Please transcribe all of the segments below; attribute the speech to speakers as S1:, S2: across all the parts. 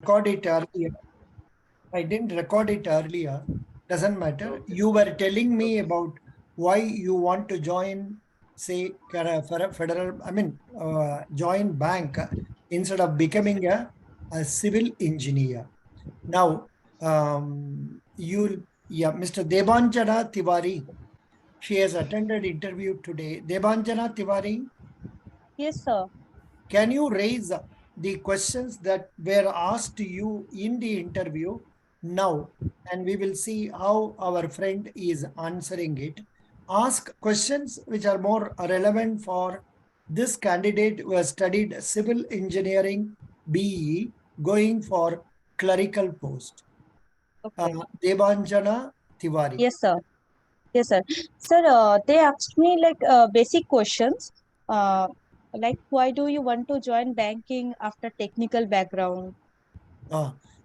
S1: record it earlier. I didn't record it earlier. Doesn't matter.
S2: Okay,
S1: You
S2: sir.
S1: were telling me
S2: Okay, sir.
S1: about why you want to join, say, federal, join bank instead of
S2: Yes, sir.
S1: becoming a civil engineer. Now, yeah, Mr. Debanjana Tiwari, she has attended interview today. Debanjana Tiwari,
S3: Yes, sir.
S1: can you raise the questions that were asked to you in the interview now? And we will see how our friend is answering it. Ask questions which are more relevant for this candidate who has studied civil engineering BE going for clerical post.
S3: Okay.
S1: Debanjana Tiwari.
S3: Yes, sir. Yes, sir. Sir, they asked me like basic questions, uh, like why do you want to join banking after technical background?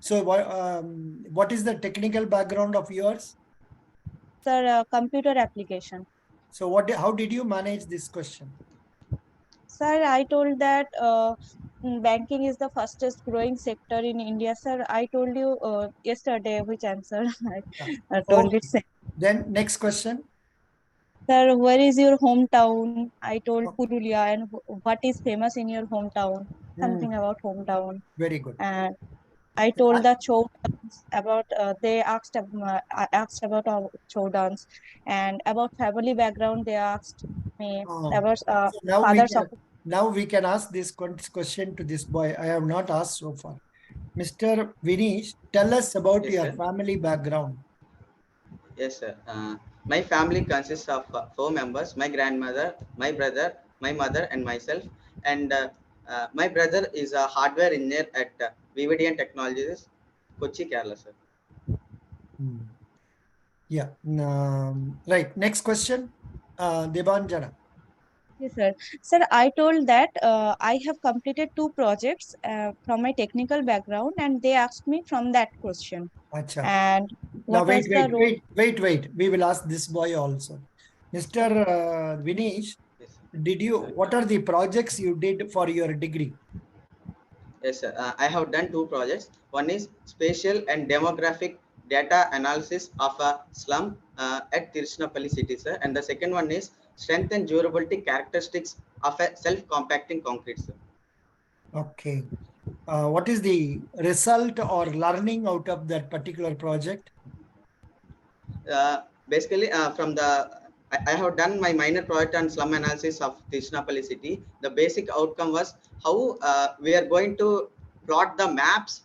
S1: So what is the technical background of yours?
S3: Sir, computer application.
S1: So how did you manage this question?
S3: Sir, I told that banking is the fastest growing sector in India. Sir, I told you yesterday which answer
S1: Yeah.
S3: I told it.
S1: Okay. Then next question.
S3: Sir, where is your hometown? I told
S1: Oh,
S3: Purulia, and what is famous in your hometown? Something
S1: hmm,
S3: about hometown.
S1: very good.
S3: And I told the show dance about. They asked I asked about our show dance, and about family background. They asked me
S1: Oh,
S3: about
S1: so now
S3: father's of.
S1: we can ask this question to this boy. I have not asked so far. Mr. Vinish, tell us about
S2: Yes,
S1: your
S2: sir.
S1: family background.
S2: Yes, sir. My family consists of four members: my grandmother, my brother, my mother, and myself. And my brother is a hardware engineer at VVDN Technologies, Kochi, Kerala, sir.
S1: Hmm. Yeah. Right. Next question. Debanjana.
S3: Yes, sir. Sir, I told that I have completed two projects from my technical background, and they asked me from that question.
S1: Acha.
S3: And
S1: Now
S3: what
S1: wait,
S3: was the
S1: wait,
S3: role?
S1: wait, wait, wait. We will ask this boy also. Mr.
S3: Okay.
S1: Vinish,
S2: Yes, sir.
S1: did you,
S2: Yes, sir.
S1: what are the projects you did for your degree?
S2: Yes, sir. I have done two projects. One is spatial and demographic data analysis of a slum at Tirunelveli city, sir. And the second one is strength and durability characteristics of a self-compacting concrete, sir.
S1: Okay. What is the result or learning out of that particular project?
S2: Basically, I have done my minor project on slum analysis of Tirunelveli city. The basic outcome was how we are going to plot the maps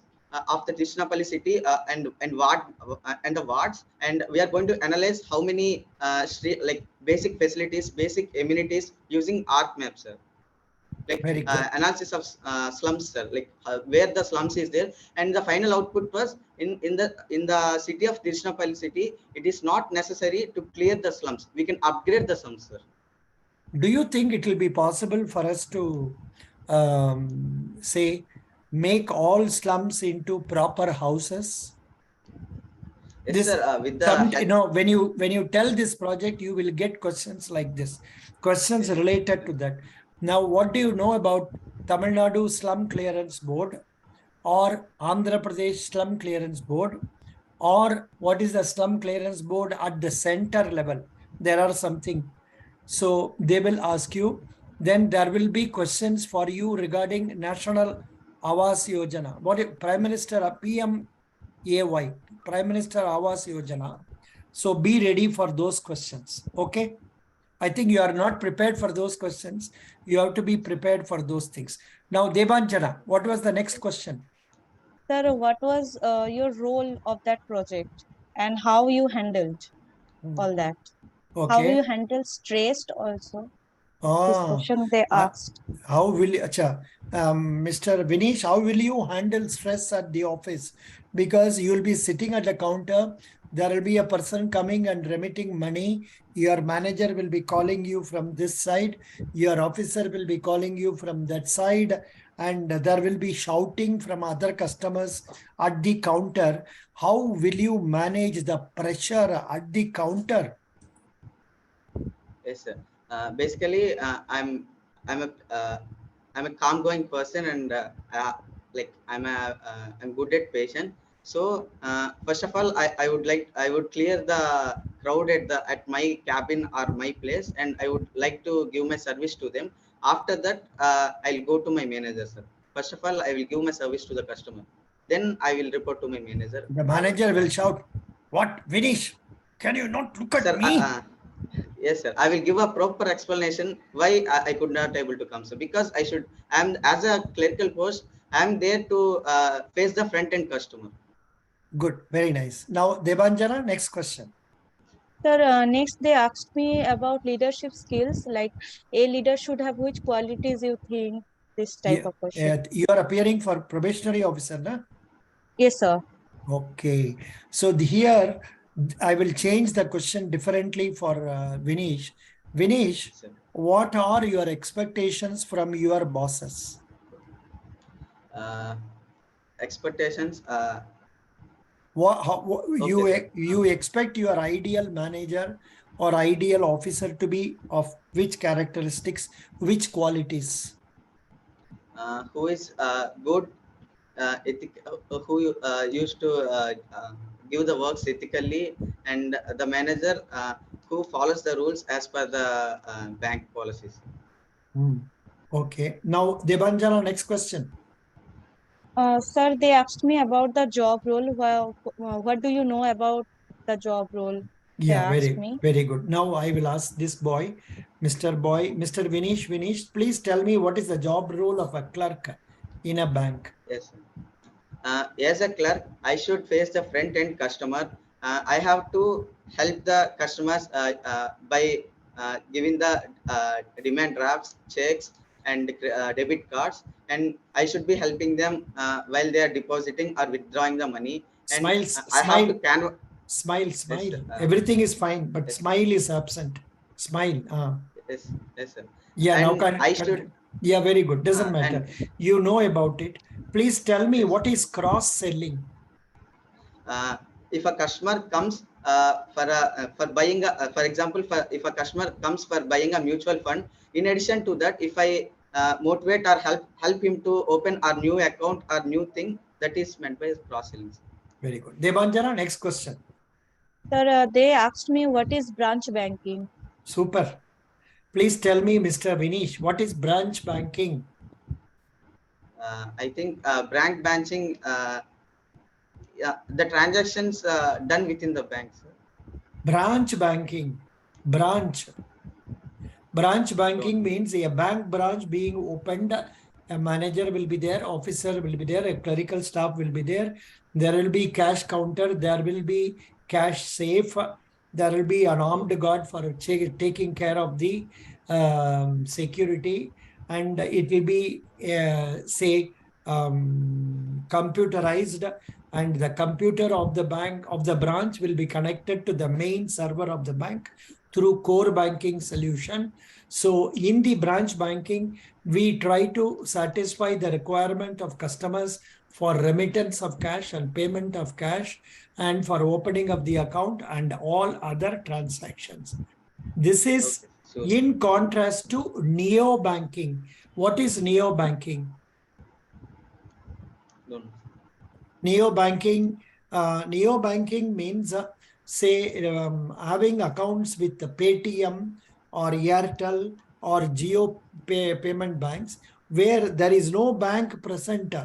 S2: of the Tirunelveli city and the wards, and we are going to analyze how many street like basic facilities, basic amenities using arc maps, sir. Like
S1: Very good.
S2: analysis of slums, sir, like where the slums is there, and the final output was in the city of Tirunelveli city. It is not necessary to clear the slums. We can upgrade the slums, sir.
S1: Do you think it will be possible for us to say make all slums into proper houses?
S2: Yes,
S1: This
S2: sir. With the help.
S1: when you tell this project, you will get questions like this, questions
S2: Yes,
S1: related to that. Now, what do you know about Tamil Nadu Slum Clearance Board or Andhra Pradesh Slum Clearance Board, or what is the slum clearance board at the center level? There are something. So they will ask you. Then there will be questions for you regarding National Awas Yojana. Prime Minister PMAY, Prime Minister Awas Yojana. So be ready for those questions. Okay. I think you are not prepared for those questions. You have to be prepared for those things. Now, Debanjana, what was the next question?
S3: Sir, what was your role of that project, and how you handled
S1: Hmm.
S3: all that? How
S1: Okay.
S3: you handle stressed also? This
S1: Ah,
S3: question they
S1: uh,
S3: asked.
S1: how will you, acha, Mr. Vinish, how will you handle stress at the office? Because you'll be sitting at the counter, there will be a person coming and remitting money. Your manager will be calling you from this side. Your officer will be calling you from that side. And there will be shouting from other customers at the counter. How will you manage the pressure at the counter?
S2: Yes, sir. Basically, I'm a calm going person, and like I'm good at patient. So first of all, I would clear the crowd at my cabin or my place, and I would like to give my service to them. After that, I'll go to my manager, sir. First of all, I will give my service to the customer. Then I will report to my manager.
S1: The manager will shout, "What, Vinish? Can you not look at
S2: Sir,
S1: me?"
S2: yes, sir. I will give a proper explanation why I could not able to come, sir. Because I'm as a clerical post, I'm there to face the front end customer.
S1: Good, very nice. Now, Debanjana, next question.
S3: Sir, next they asked me about leadership skills, like a leader should have which qualities you think, this type of question.
S1: You are appearing for probationary officer, na?
S3: Yes, sir.
S1: Okay. So here, I will change the question differently for Vinish. Vinish,
S2: Sir.
S1: what are your expectations from your bosses?
S2: Uh, expectations.
S1: You expect your ideal manager or ideal officer to be of which characteristics, which qualities?
S2: Who is good, who used to give the works ethically, and the manager who follows the rules as per the bank policies.
S1: Okay. Now, Debanjana, next question.
S3: Sir, they asked me about the job role. Well, what do you know about the job role? They
S1: Yeah,
S3: asked me.
S1: very good. Now I will ask this boy, Mr. Vinish. Vinish, please tell me what is the job role of a clerk in a bank?
S2: Yes, sir. As a clerk, I should face the front end customer. I have to help the customers by giving the demand drafts, checks, and debit cards, and I should be helping them while they are depositing or withdrawing the money. And I have to
S1: Smile.
S2: Yes, sir.
S1: Everything is fine, but
S2: Yes,
S1: smile is absent. Smile.
S2: yes, yes, sir.
S1: Yeah, now
S2: And I should.
S1: Yeah, very good. Doesn't matter.
S2: And
S1: You know about it. Please tell me
S2: yes.
S1: what is cross selling.
S2: If a customer comes for buying for example, if a customer comes for buying a mutual fund, in addition to that, if I motivate or help him to open a new account or new thing, that is meant by cross selling.
S1: Very good. Debanjana, next question.
S3: Sir, they asked me what is branch banking.
S1: Super. Please tell me, Mr. Vinish, what is branch banking?
S2: I think branch banking, yeah, the transactions done within the banks.
S1: Branch banking. Branch banking means a bank branch being opened. A manager will be there, officer will be there, a clerical staff will be there. There will be cash counter, there will be cash safe, there will be an armed guard for taking care of the security, and it will be computerized, and the computer of the bank of the branch will be connected to the main server of the bank through core banking solution. So in the branch banking, we try to satisfy the requirement of customers for remittance of cash and payment of cash, and for opening of the account and all other transactions. This is in contrast to neo banking. What is neo banking? Neo banking means say having accounts with the Paytm or Airtel or Geo payment banks, where there is no bank present,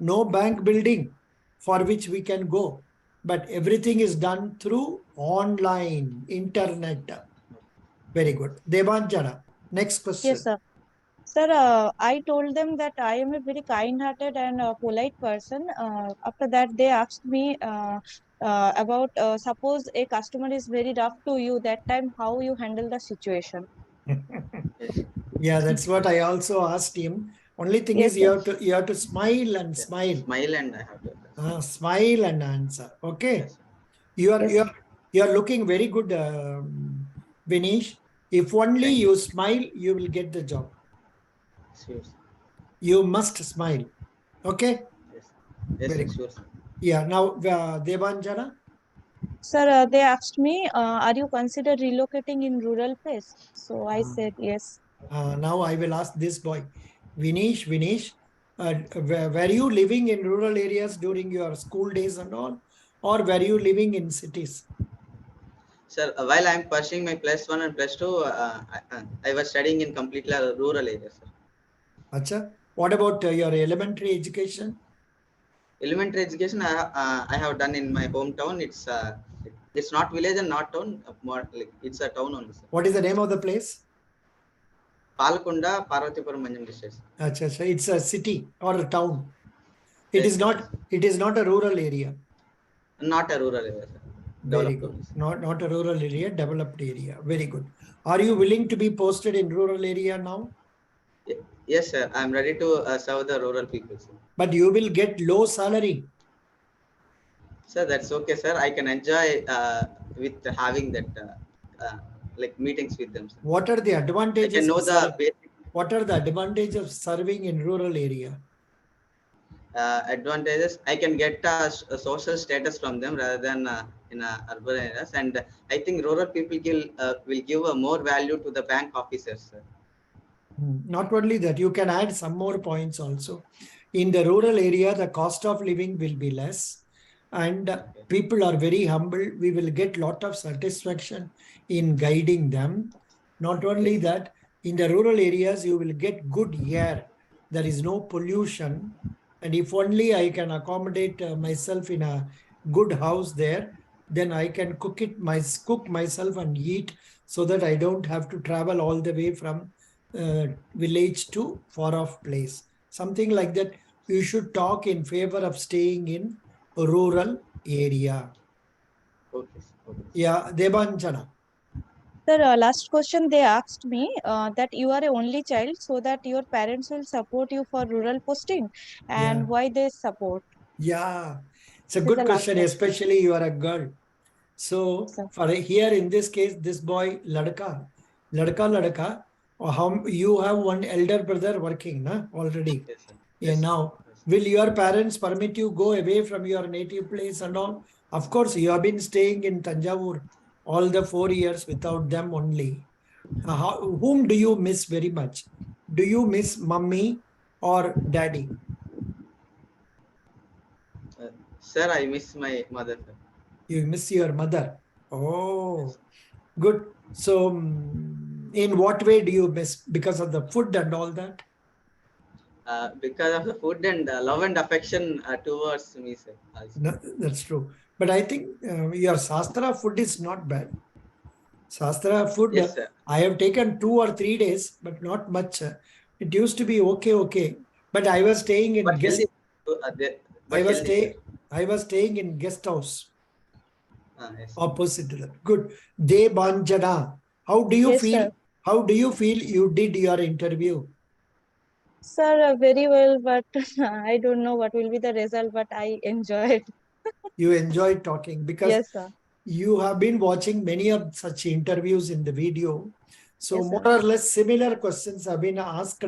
S1: no bank building for which we can go, but everything is done through online internet. Very good. Devanjana, next question.
S3: Yes, sir. Sir, I told them that I am a very kind-hearted and polite person. After that, they asked me about suppose a customer is very rough to you, that time how you handle the situation.
S2: Yes.
S1: Yeah, that's what I also asked him. Only thing
S3: Yes,
S1: is
S3: sir.
S1: you have to smile and smile.
S2: Smile and I have to
S1: Smile and answer. Okay.
S2: yes.
S1: You are looking very good, Vinish. If only
S2: Thank
S1: you
S2: you.
S1: smile, you will get the job.
S2: Sure.
S1: You must smile. Okay.
S2: Yes. Yes,
S1: Very
S2: sir.
S1: good.
S2: Sure, sir.
S1: Yeah. Now, Devanjana.
S3: Sir, they asked me, are you consider relocating in rural place? So I said yes.
S1: Now I will ask this boy, Vinish. Were you living in rural areas during your school days and all, or were you living in cities?
S2: Sir, while I am pursuing my +1 and +2, I was studying in completely rural areas, sir.
S1: Acha. What about your elementary education?
S2: Elementary education I have done in my hometown. It's not village and not town. More like it's a town only, sir.
S1: What is the name of the place?
S2: Palakunda, Parvatipuram, Manjam districts.
S1: Acha, acha. It's a city or a town. It
S2: Yes,
S1: is
S2: sir.
S1: not. It is not a rural area.
S2: Not a rural area, sir.
S1: Very
S2: Developed
S1: good.
S2: only, sir.
S1: Not a rural area, developed area. Very good. Are you willing to be posted in rural area now?
S2: Yes, sir. I'm ready to serve the rural people, sir.
S1: But you will get low salary.
S2: Sir, that's okay, sir. I can enjoy with having that like meetings with them, sir.
S1: What are the
S2: I can
S1: advantages
S2: know
S1: of
S2: the basic
S1: What are the advantages of serving in rural area?
S2: advantages. I can get a social status from them rather than in urban areas, and I think rural people will give more value to the bank officers, sir.
S1: Not only that, you can add some more points also. In the rural area, the cost of living will be less and
S2: Okay.
S1: people are very humble. We will get lot of satisfaction in guiding them. Not only
S2: Yes.
S1: that, in the rural areas, you will get good air. There is no pollution. And if only I can accommodate myself in a good house there, then I can cook myself and eat so that I don't have to travel all the way from village to far off place. Something like that. You should talk in favor of staying in a rural area.
S2: Okay. Okay.
S1: Yeah, Debanjana.
S3: Sir, last question they asked me that you are a only child, so that your parents will support you for rural posting,
S1: Yeah,
S3: and why they support.
S1: yeah. It's a
S3: This is
S1: good
S3: the last
S1: question,
S3: question.
S1: especially you are a girl. So
S3: Sir.
S1: for here in this case, this boy, ladka, or how you have one elder brother working, na, already.
S2: Yes, sir.
S1: Yeah,
S2: Yes.
S1: now,
S2: Yes.
S1: will your parents permit you go away from your native place and all? Of course, you have been staying in Thanjavur all the 4 years without them only. Whom do you miss very much? Do you miss mummy or daddy?
S2: Uh, Sir, I miss my mother, sir.
S1: You miss your mother. Oh,
S2: Yes.
S1: good. So, in what way do you miss? Because of the food and all that?
S2: Because of the food and love and affection towards me, sir. Also.
S1: No, that's true. But I think your Shastra food is not bad. Shastra food,
S2: Yes, sir.
S1: I have taken 2 or 3 days, but not much. It used to be okay. But I was staying in
S2: But
S1: guest.
S2: healthy.
S1: I
S2: But
S1: was
S2: healthy, sir.
S1: stay. I was staying in guest house
S2: Yes.
S1: opposite to that. Good. Debanjana. How do you
S3: Yes,
S1: feel?
S3: sir.
S1: How do you feel you did your interview?
S3: Sir, very well, but I don't know what will be the result, but I enjoyed.
S1: You enjoyed talking because
S3: Yes, sir.
S1: you have been watching many of such interviews in the video. So
S3: Yes,
S1: more
S3: sir.
S1: or less similar questions have been asked.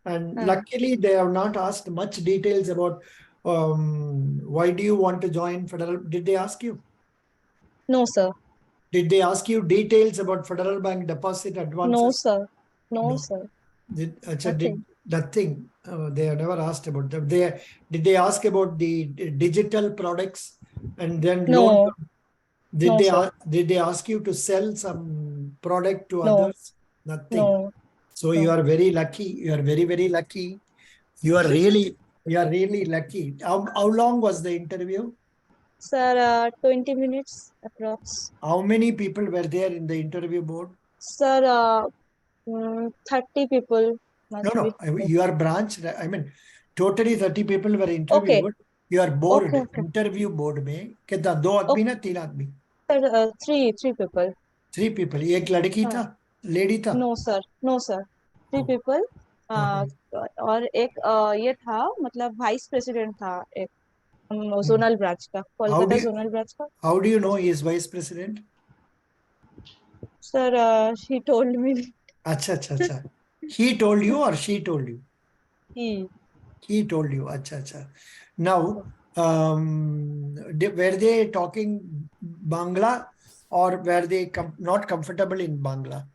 S1: And
S3: Uh,
S1: luckily, they have not asked much details about why do you want to join federal. Did they ask you?
S3: no, sir.
S1: Did they ask you details about Federal Bank deposit
S3: No,
S1: advances?
S3: sir. No,
S1: No.
S3: sir.
S1: Did
S3: Nothing.
S1: nothing. They have never asked about them. Did they ask about the digital products and then loan?
S3: No, no, sir.
S1: Did they ask you to sell some product to
S3: No,
S1: others? Nothing.
S3: no,
S1: So you
S3: no.
S1: are very lucky. You are very lucky. You are really lucky. How long was the interview?
S3: Sir, 20 minutes approx.
S1: How many people were there in the interview board?
S3: Sir, 30 people
S1: No,
S3: must
S1: no.
S3: be.
S1: Your branch, I mean, totally 30 people were
S3: Okay,
S1: interviewed. Your board,
S3: okay, okay.
S1: interview board में कितना 2 आदमी
S3: Okay,
S1: ना 3 आदमी?
S3: sir, three people.
S1: 3 people. एक लड़की
S3: हाँ,
S1: था, lady था.
S3: no, sir. No, sir. Three
S1: Oh,
S3: people.
S1: okay.
S3: और एक ये था, मतलब वाइस प्रेसिडेंट था एक
S1: Hmm.
S3: जोनल ब्रांच का,
S1: How do
S3: Kolkata
S1: you
S3: zonal branch का.
S1: how do you know he is vice president?
S3: Sir, she told me.
S1: अच्छा. He told you or she told you?
S3: He.
S1: He told you. अच्छा. Now, were they talking Bangla or were they not comfortable in Bangla?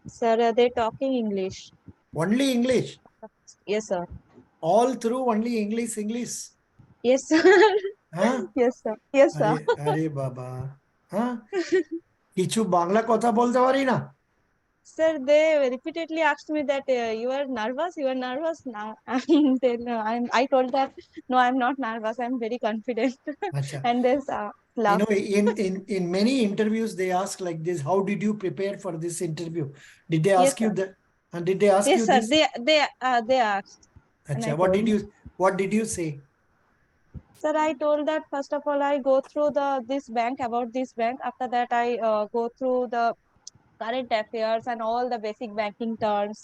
S3: Sir, they talking English.
S1: Only English.
S3: Yes, sir.
S1: All through only English, English.
S3: Yes, sir.
S1: Huh?
S3: Yes, sir. Yes, sir.
S1: Are Baba. Huh? কিছু বাংলা কথা বলতে পারি না?
S3: Sir, they repeatedly asked me that you are nervous. You are nervous now. And then I told that no, I'm not nervous. I'm very confident.
S1: আচ্ছা।
S3: And they
S1: You
S3: laughed.
S1: know, in many interviews, they ask like this, how did you prepare for this interview? Did they
S3: Yes,
S1: ask you
S3: sir.
S1: that? And did they ask
S3: Yes,
S1: you
S3: sir.
S1: this?
S3: They asked, and
S1: Acha,
S3: I told.
S1: what did you say?
S3: Sir, I told that first of all, I go through this bank, about this bank. After that, I go through the current affairs and all the basic banking terms,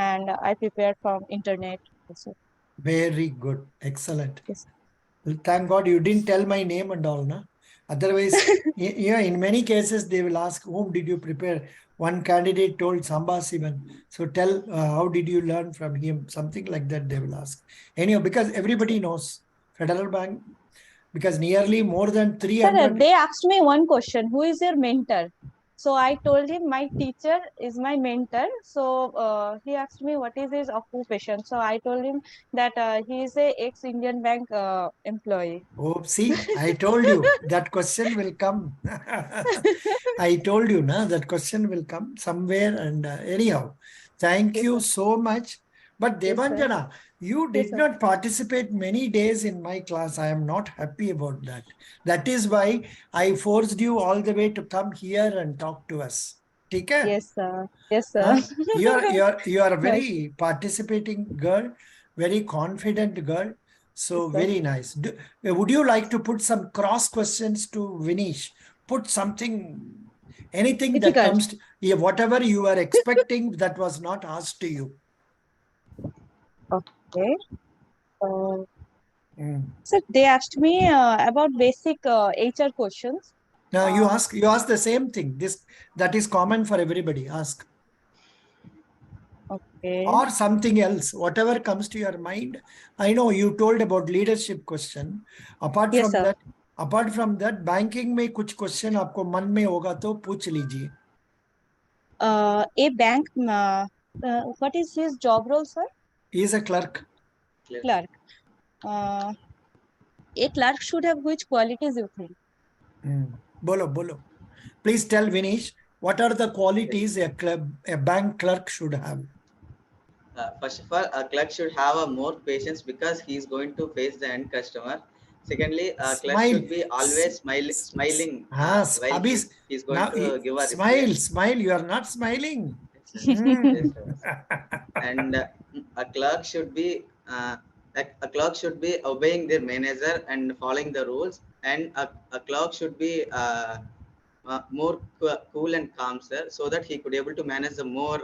S3: and I prepared from internet also.
S1: Very good. Excellent.
S3: Yes.
S1: Well, thank God you didn't tell my name and all, na? Otherwise, yeah, in many cases, they will ask, whom did you prepare? One candidate told Samba Sivan. So tell, how did you learn from him? Something like that they will ask. Anyhow, because everybody knows Federal Bank, because nearly more than
S3: Sir,
S1: 300.
S3: they asked me one question: who is your mentor? So I told him my teacher is my mentor. So he asked me what is his occupation. So I told him that he is a ex-Indian Bank employee.
S1: Oh, see, I told you that question will come. I told you, na, that question will come somewhere. And anyhow, thank
S3: Yes,
S1: you
S3: sir.
S1: so much. But
S3: Yes, sir.
S1: Debanjana, you
S3: Yes,
S1: did
S3: sir.
S1: not participate many days in my class. I am not happy about that. That is why I forced you all the way to come here and talk to us. Okay?
S3: Yes, sir. Yes, sir.
S1: Huh? You are a
S3: Yes,
S1: very participating girl, very confident girl. So
S3: yes, sir.
S1: very nice. Would you like to put some cross questions to Vinish? Put something, anything that
S3: Difficult.
S1: comes to, yeah, whatever you are expecting that was not asked to you.
S3: Okay. Uh,
S1: Mm.
S3: Sir, they asked me about basic HR questions.
S1: Now
S3: Uh,
S1: you ask the same thing. This that is common for everybody. Ask.
S3: okay.
S1: Or something else, whatever comes to your mind. I know you told about leadership question. Apart
S3: Yes,
S1: from
S3: sir.
S1: that, banking में कुछ question आपको मन में होगा तो पूछ लीजिए.
S3: A bank, what is his job role, sir?
S1: He is a clerk.
S2: Clear.
S3: Clerk. Uh, a clerk should have which qualities you think?
S1: Bolo. Please tell Vinish, what are the qualities a bank clerk should have?
S2: First of all, a clerk should have a more patience because he is going to face the end customer. Secondly, a clerk
S1: Smile.
S2: should be always smiling while
S1: Abhi,
S2: he is going
S1: now
S2: to give a reply.
S1: smile. You are not smiling.
S2: Yes,
S1: Hmm.
S2: yes, and a clerk should be a clerk should be obeying their manager and following the rules, and a clerk should be more cool and calm, sir, so that he could able to manage the more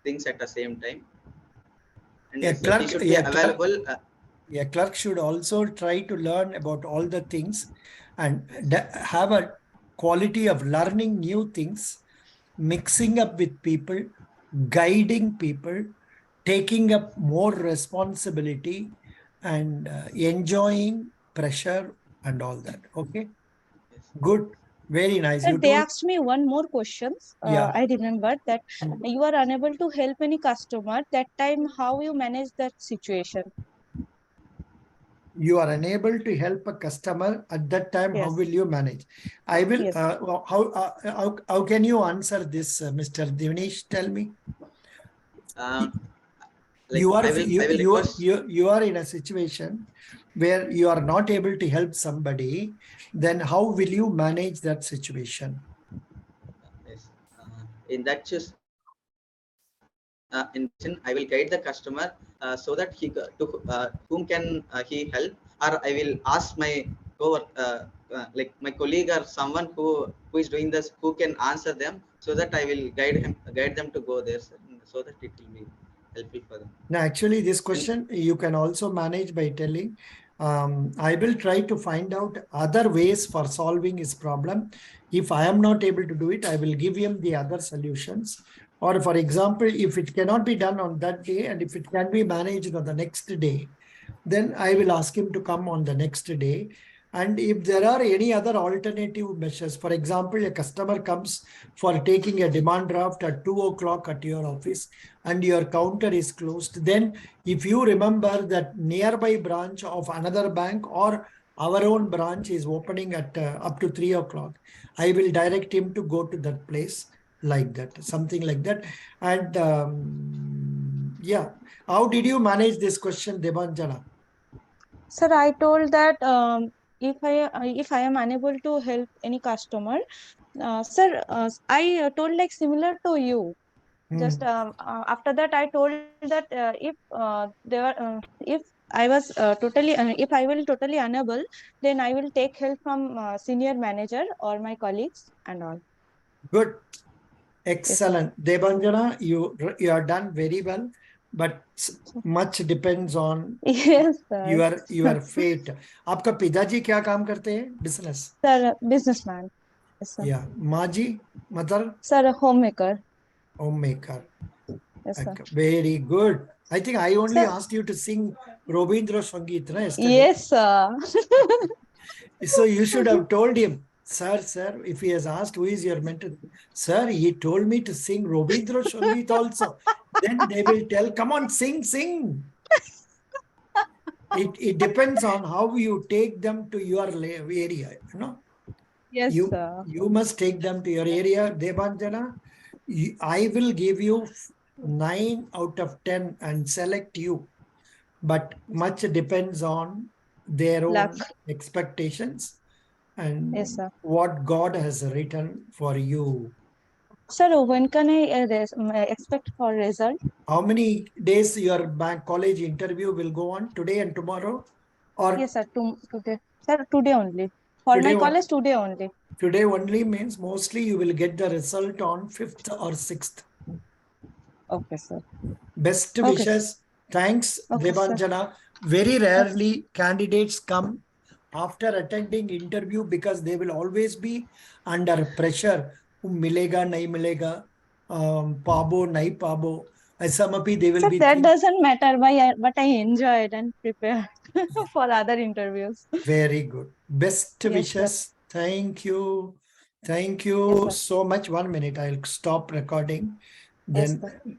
S2: things at the same time. And
S1: A
S2: he
S1: clerk,
S2: should be
S1: a clerk,
S2: available.
S1: a clerk should also try to learn about all the things and have a quality of learning new things, mixing up with people, guiding people, taking up more responsibility, and enjoying pressure and all that. Okay,
S2: Yes.
S1: good, very nice.
S3: Sir,
S1: You
S3: they
S1: told,
S3: asked me one more question.
S1: yeah.
S3: I remember that you are unable to help any customer. That time, how you manage that situation?
S1: You are unable to help a customer at that time. How
S3: Yes.
S1: will you manage? I will.
S3: Yes.
S1: How can you answer this, Mr. Divnesh? Tell me.
S2: Um, like
S1: You are
S2: I will request.
S1: you are in a situation where you are not able to help somebody. Then how will you manage that situation?
S2: Yes. In that in that situation, I will guide the customer so that to whom can he help, or I will ask my like my colleague or someone who is doing this, who can answer them, so that I will guide them to go there, sir, so that it will be helpful for them.
S1: Now, actually, this
S2: And
S1: question you can also manage by telling, I will try to find out other ways for solving his problem. If I am not able to do it, I will give him the other solutions. Or for example, if it cannot be done on that day and if it can be managed on the next day, then I will ask him to come on the next day. And if there are any other alternative measures, for example, a customer comes for taking a demand draft at 2 o'clock at your office and your counter is closed, then if you remember that nearby branch of another bank or our own branch is opening at up to 3 o'clock, I will direct him to go to that place, like that, something like that. And yeah, how did you manage this question, Debanjana?
S3: Sir, I told that if I am unable to help any customer, sir, I told like similar to you. Just after that, I told that if if I was if I will totally unable, then I will take help from senior manager or my colleagues and all.
S1: Good.
S3: Yes, sir.
S1: Excellent. Debanjana, you are done very well, but much depends on
S3: Yes, sir.
S1: your fate. आपका पिताजी क्या काम करते हैं? Business.
S3: Sir, businessman. Yes, sir.
S1: Yeah. Maji, mother,
S3: Sir, homemaker.
S1: homemaker.
S3: Yes, sir.
S1: Okay, very good. I think I only
S3: Sir,
S1: asked you to sing Robindra Sangeet yesterday.
S3: yes, sir.
S1: So you should have told him, sir, if he has asked who is your mentor, sir, he told me to sing Robindra Sangeet also. Then they will tell, come on, sing. It depends on how you take them to your area, you know.
S3: Yes, sir.
S1: You must take them to your area, Debanjana. I will give you 9 out of 10 and select you, but much depends on their
S3: Luck.
S1: own expectations and
S3: Yes, sir.
S1: what God has written for you.
S3: Sir, when can I expect for result?
S1: How many days your bank college interview will go on, today and tomorrow? Or
S3: Yes, sir. Today, sir. Today only. For my
S1: today,
S3: college, today only.
S1: today only means mostly you will get the result on 5th or 6th.
S3: Okay, sir.
S1: Best
S3: Okay, sir.
S1: wishes. Thanks,
S3: Okay, sir.
S1: Debanjana. Very
S3: Okay.
S1: rarely candidates come after attending interview because they will always be under pressure. Milega, nahi milega, pabo, nahi pabo. Asamaphi, they will
S3: Sir,
S1: be
S3: that
S1: think
S3: doesn't matter. But I enjoyed and prepared for other interviews.
S1: very good. Best
S3: Yes, sir.
S1: wishes. Thank you. Thank
S3: Yes,
S1: you
S3: sir.
S1: so much. 1 minute. I'll stop recording.
S3: Yes,
S1: Then
S3: sir.